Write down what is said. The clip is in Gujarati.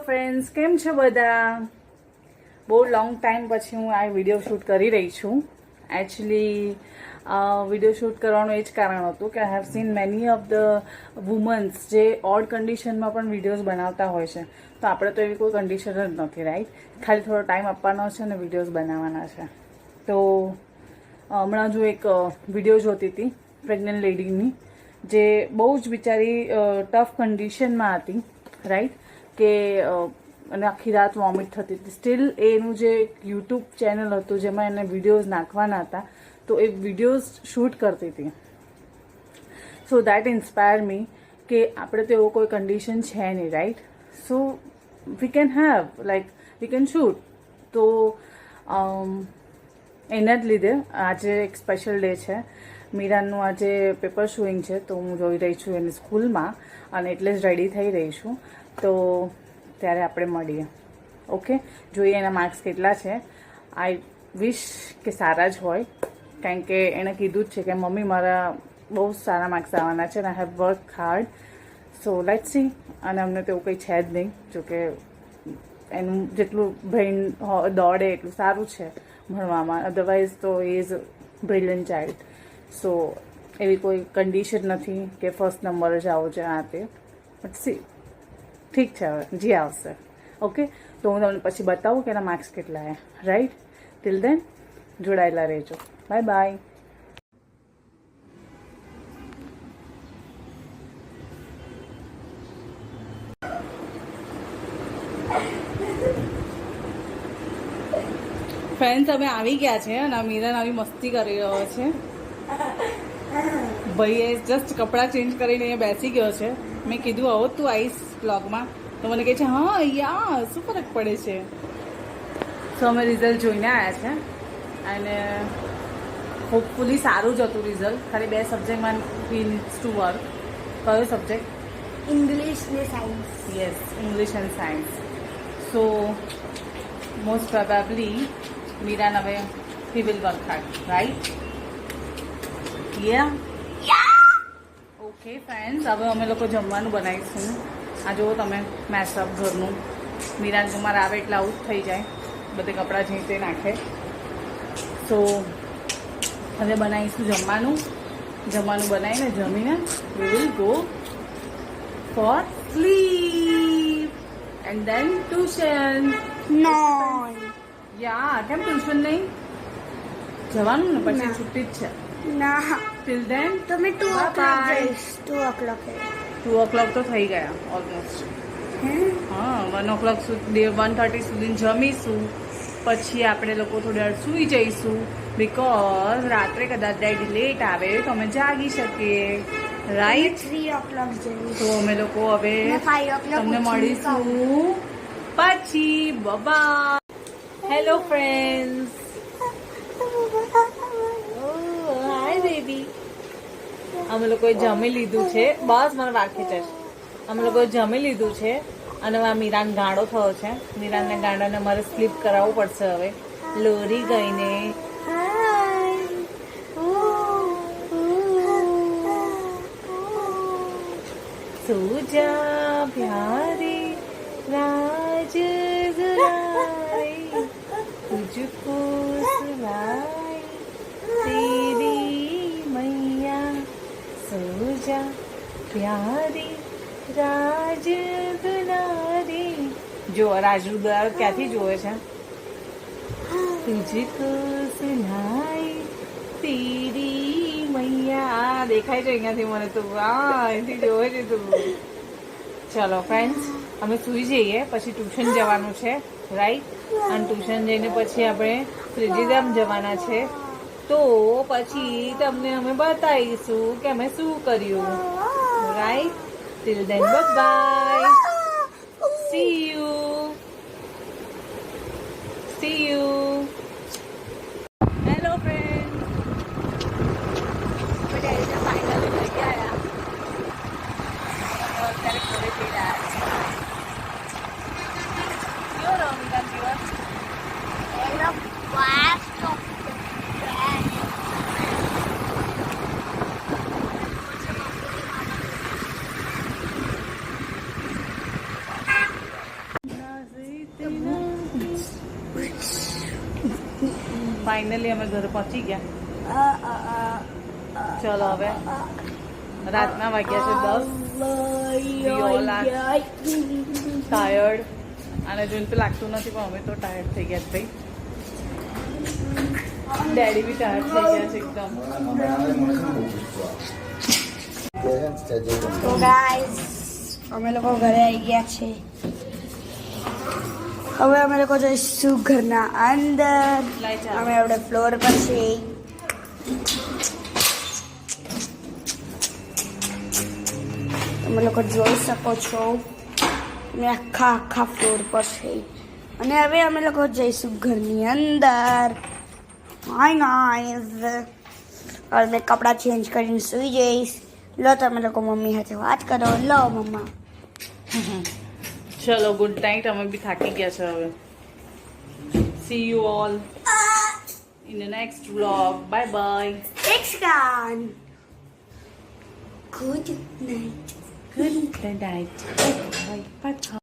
ફ્રેન્ડ્સ, કેમ છો બધા? બહુ લોંગ ટાઈમ પછી હું આ વિડીયો શૂટ કરી રહી છું. એકચ્યુઅલી વિડીયો શૂટ કરવાનું એ જ કારણ હતું કે I have seen many of the women's જે ઓડ કન્ડિશનમાં પણ વિડીયોઝ બનાવતા હોય છે. તો આપણે તો એવી કોઈ કન્ડિશન જ નથી, રાઈટ? ખાલી થોડો ટાઈમ આપવાનો છે અને વિડીયોઝ બનાવવાના છે. તો હમણાં જો એક વિડીયો જોતી હતી પ્રેગ્નન્ટ લેડીની, જે બહુ જ બિચારી ટફ કન્ડિશનમાં હતી, રાઈટ? કે અને આખી રાત વોમિટ થતી હતી. સ્ટીલ એનું જે યુટ્યુબ ચેનલ હતું જેમાં એને વિડીયોઝ નાખવાના હતા, તો એ વિડીયોઝ શૂટ કરતી હતી. સો દેટ ઇન્સ્પાયર મી કે આપણે તો એવો કોઈ કન્ડિશન છે નહીં, right? So we can have like we can shoot. તો એના જ લીધે આજે એક સ્પેશિયલ ડે છે. મીરાનનું આજે પેપર શોઈંગ છે, તો હું જોઈ રહી છું એની સ્કૂલમાં અને એટલે જ રેડી થઈ રહી છું. તો ત્યારે આપણે મળીએ, ઓકે? જોઈએ એના માર્ક્સ કેટલા છે. આઈ વિશ કે સારા જ હોય, કારણ કે એણે કીધું જ છે કે મમ્મી મારા બહુ સારા માર્ક્સ આવવાના છે અને I have work hard. So let's see. અને અમને તો એવું કંઈ છે જ નહીં, જોકે એનું જેટલું બ્રેઇન દોડે એટલું સારું છે ભણવામાં. અધરવાઇઝ તો એ ઇઝ બ્રિલિયન્ટ ચાઇલ્ડ. સો એવી કોઈ કન્ડિશન નથી કે ફર્સ્ટ નંબર જ આવો છે આ તે. બટ સી, ઠીક છે, હવે જી આવશે, ઓકે? તો હું તમને પછી બતાવું કે એના માર્ક્સ કેટલા છે, રાઈટ? ટિલ દેન જોડાયેલા રહેજો. Bye bye. ફ્રેન્ડ્સ, અમે આવી ગયા છે અને મીરાન આવી મસ્તી કરી રહ્યો છે. ભાઈએ જસ્ટ કપડાં ચેન્જ કરીને અહીંયા બેસી ગયો છે. મેં કીધું આવો તું આવીશ બ્લોગમાં, તો મને કહે છે હા યા શું ફરક પડે છે. સો અમે રિઝલ્ટ જોઈને આવ્યા છે અને હોપફુલી સારું જ હતું રિઝલ્ટ. ખાલી 2 સબ્જેક્ટમાં હી નીડ્સ ટુ વર્ક. કયો સબ્જેક્ટ? ઇંગ્લિશ ને science. Yes, English and science. So most probably Miran હવે he will work hard, right? Ya okay friends, હવે અમે લોકો જમવાનું બનાવીશું. આ જુઓ તમે મેસઅપ ઘરનું. મીરાન કુમાર આવે એટલે આવું જ થઈ જાય, બધે કપડાં જે તે નાખે. સો હવે બનાવીશું જમવાનું. જમવાનું બનાવીને જમીને we will go for sleep and then tuition. No. Ya, કેમ ટ્યુશન નહીં જવાનું ને? પછી છૂટી જ છે. ના. ટિલ દેન તો મેં 2 o'clock જઈશ. 2 o'clock. 2 o'clock તો થઈ ગયા ઓલમોસ્ટ. હા, 1 o'clock સુધી 1:30 સુધી જમીશું. પછી આપણે લોકો થોડી વાર સૂઈ જઈશું, બિકોઝ રાત્રે કદાચ ડેડી લેટ આવે તો અમે જાગી શકીએ, રાઈટ? 3 o'clock જઈશ. તો અમે લોકો હવે 5 o'clock તમને મળીશું પછી. Bye. Hello friends. Hi baby. અમે લોકોએ જમી લીધું છે. બસ મને વાંખે છે. અમે લોકોએ જમી લીધું છે અને આ મીરાન ગાંડો થયો છે. મીરાનને ગાંડાને મારે સ્લીપ કરાવવું પડશે હવે. લોરી ગઈને सूजा प्यारी राज गुलारी तुझको सुनाई तेरी मैया. सूजा प्यारी રાજ દુલારી. જો રાજ દુલાર ક્યાંથી જોવે છે? તુજકો સુનાઈ તેરી મૈયા. દેખાય છે અહીંયાથી મને તો. હા, અહીંથી જોવે છે તું. ચલો ફ્રેન્ડ્સ, અમે સૂઈ જઈએ. પછી ટ્યુશન જવાનું છે, રાઈટ? અને ટ્યુશન જઈને પછી આપણે ત્રિજીધામ જવાના છે. તો પછી તમને અમે બતાવીશું કે અમે શું કર્યું, right? Till then, bye-bye. See you. See you. Hello, friends. Finally, અત્યારે ઘરે જઈ રહ્યા છે. કેવો રહ્યો મીરાન દિવસ? એકદમ fast. ફાઇનલી અમે ઘરે પહોંચી ગયા. ચલો હવે રાતના વાગ્યા છે 10. ટાયર્ડ અને જોઈને તો લાગતું નથી પણ અમે તો ટાયર્ડ થઈ ગયા છે ભાઈ. ડેડી બી ટાયર્ડ થઈ ગયા છે એકદમ. તો ગાઈસ અમે લોકો ઘરે આવી ગયા છે. હવે અમે લોકો જઈશું ઘરના અંદર. લાઈ ચાલો. અમે આપણે ફ્લોર પર છે. તમે લોકો જોઈ શકો છો અમે આખા ફ્લોર પર છે અને હવે અમે લોકો જઈશું ઘરની અંદર. હાય ગાઈઝ હવે મેં કપડાં ચેન્જ કરીને સૂઈ જઈશ. લો તમે લોકો મમ્મી સાથે વાત કરો. લો મમ્મા. ચલો ગુડ નાઇટ. અમે બી થાકી ગયા છે હવે. C you all in the next vlog. Bye bye. It's gone. Good night. Good night. Bye. Bye.